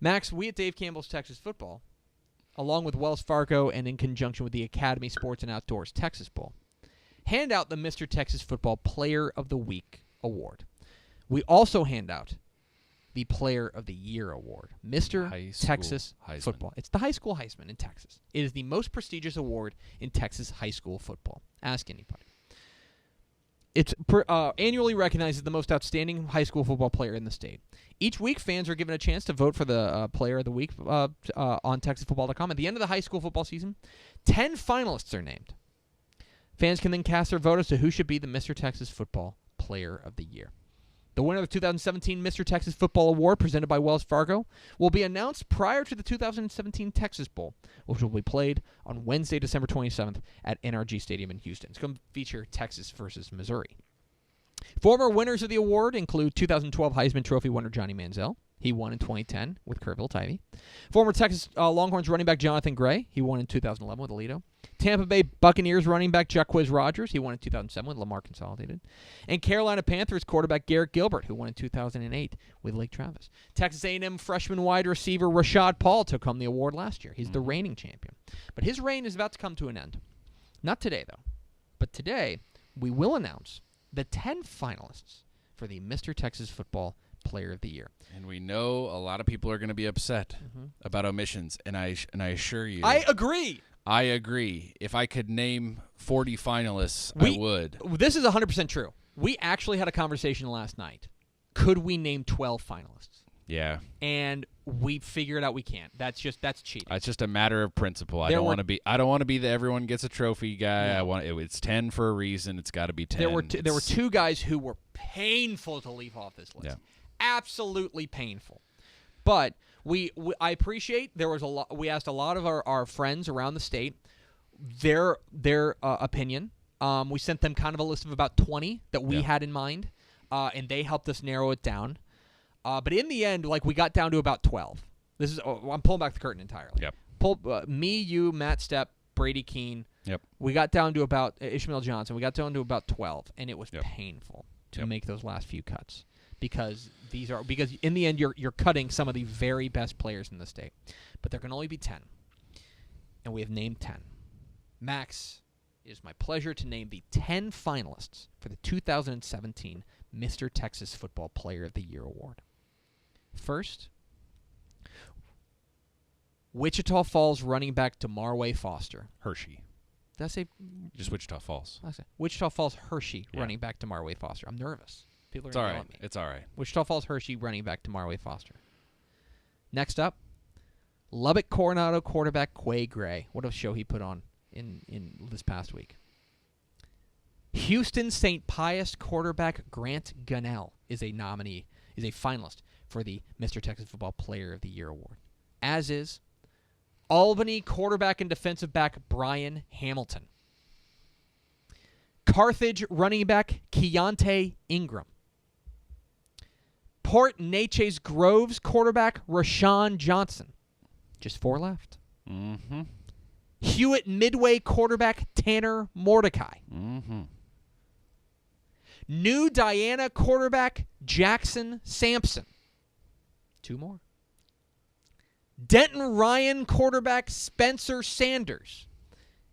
Max, we at Dave Campbell's Texas Football, along with Wells Fargo and in conjunction with the Academy Sports and Outdoors Texas Bowl, hand out the Mr. Texas Football Player of the Week award. We also hand out the Player of the Year award, Mr. Texas Football. It's the high school Heisman in Texas. It is the most prestigious award in Texas high school football. Ask anybody. It's annually recognized as the most outstanding high school football player in the state. Each week, fans are given a chance to vote for the Player of the Week on TexasFootball.com. At the end of the high school football season, 10 finalists are named. Fans can then cast their vote as to who should be the Mr. Texas Football Player of the Year. The winner of the 2017 Mr. Texas Football Award, presented by Wells Fargo, will be announced prior to the 2017 Texas Bowl, which will be played on Wednesday, December 27th at NRG Stadium in Houston. It's going to feature Texas versus Missouri. Former winners of the award include 2012 Heisman Trophy winner Johnny Manziel. He won in 2010 with Kerrville Tivy. Former Texas Longhorns running back Jonathan Gray. He won in 2011 with Aledo. Tampa Bay Buccaneers running back Jacquizz Rodgers. He won in 2007 with Lamar Consolidated. And Carolina Panthers quarterback Garrett Gilbert, who won in 2008 with Lake Travis. Texas A&M freshman wide receiver Rashad Paul took home the award last year. He's the reigning champion. But his reign is about to come to an end. Not today, though. But today, we will announce the 10 finalists for the Mr. Texas Football Player of the Year. And we know a lot of people are going to be upset about omissions, and I assure you. I agree. I agree. If I could name 40 finalists, I would. This is 100% true. We actually had a conversation last night. Could we name 12 finalists? Yeah. And we figured out we can't. That's cheating. It's just a matter of principle. I don't want to be the everyone gets a trophy guy. No. It's 10 for a reason. It's got to be 10. There were two guys who were painful to leave off this list. Yeah. Absolutely painful. But I appreciate there was a lot. We asked a lot of our friends around the state their opinion. We sent them kind of a list of about 20 that we had in mind, and they helped us narrow it down. But in the end, we got down to about 12. I'm pulling back the curtain entirely. Yep. Me, you, Matt Stepp, Brady Keene. Yep. We got down to about Ishmael Johnson. We got down to about 12, and it was painful to make those last few cuts. Because in the end you're cutting some of the very best players in the state. But there can only be 10. And we have named 10. Max, it is my pleasure to name the 10 finalists for the 2017 Mr. Texas Football Player of the Year Award. First, Wichita Falls running back DeMarway Foster. Hershey. Did I say just Wichita Falls? I said Wichita Falls Hershey running back DeMarway Foster. I'm nervous. People are it's all right. At me. It's all right. Wichita Falls Hershey running back DeMarway Foster. Next up, Lubbock Coronado quarterback Quay Gray. What a show he put on in this past week. Houston St. Pius quarterback Grant Gunnell is a finalist for the Mr. Texas Football Player of the Year award. As is Albany quarterback and defensive back Brian Hamilton. Carthage running back Keontae Ingram. Port Neches Groves quarterback Rashawn Johnson. Just 4 left. Mm-hmm. Hewitt Midway quarterback Tanner Mordecai. Mm-hmm. New Diana quarterback Jackson Sampson. 2 more. Denton Ryan quarterback Spencer Sanders.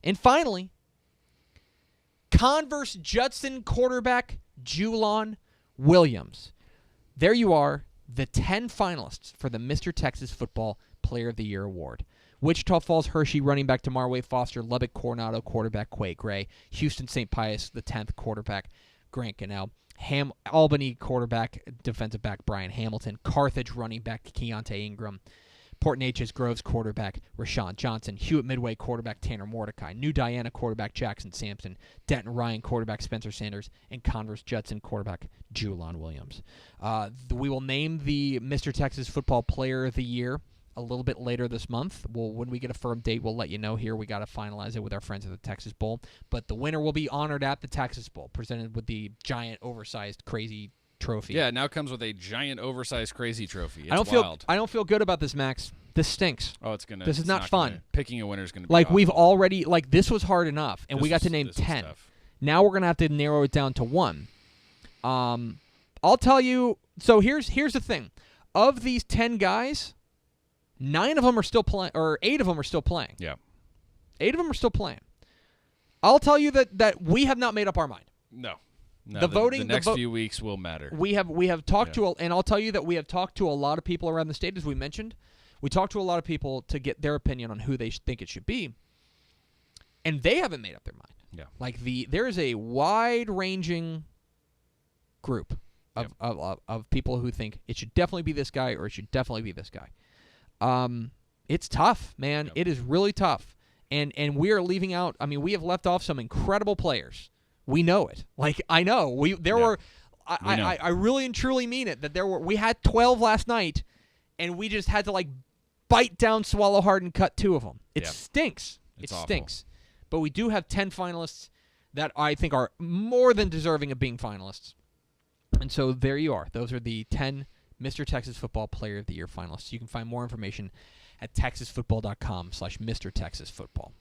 And finally, Converse Judson quarterback Julon Williams. There you are, the 10 finalists for the Mr. Texas Football Player of the Year award. Wichita Falls Hershey running back DeMarway Foster, Lubbock Coronado quarterback Quay Gray, Houston St. Pius the 10th quarterback Grant Gunnell, Albany quarterback defensive back Brian Hamilton, Carthage running back Keontae Ingram, Port Neches Groves quarterback Rashawn Johnson, Hewitt Midway quarterback Tanner Mordecai, New Diana quarterback Jackson Sampson, Denton Ryan quarterback Spencer Sanders, and Converse Judson quarterback Julon Williams. We will name the Mr. Texas Football Player of the Year a little bit later this month. When we get a firm date, we'll let you know here. We got to finalize it with our friends at the Texas Bowl. But the winner will be honored at the Texas Bowl, presented with the giant, oversized, crazy trophy. Yeah, it now comes with a giant, oversized, crazy trophy. It's wild. I don't feel good about this, Max. This stinks. Oh, it's gonna. This is not fun. Picking a winner is gonna be awful. We've already this was hard enough, and we got to name 10. Now we're gonna have to narrow it down to 1. I'll tell you. So here's the thing. Of these 10 guys, 9 of them are still playing, or 8 of them are still playing. Yeah. 8 of them are still playing. I'll tell you that we have not made up our mind. No. The voting, the next few weeks will matter. We have talked to, and I'll tell you that we have talked to a lot of people around the state, as we mentioned. We talked to a lot of people to get their opinion on who they think it should be, and they haven't made up their mind. Yeah. Like there is a wide-ranging group of people who think it should definitely be this guy or it should definitely be this guy. It's tough, man. Yep. It is really tough. And we are leaving out, I mean, we have left off some incredible players. We know it. Like, I know. I really and truly mean it, that we had 12 last night, and we just had to, like, bite down, swallow hard, and cut 2 of them. It stinks. It stinks. But we do have 10 finalists that I think are more than deserving of being finalists. And so there you are. Those are the 10 Mr. Texas Football Player of the Year finalists. You can find more information at texasfootball.com/Mr. Texas Football.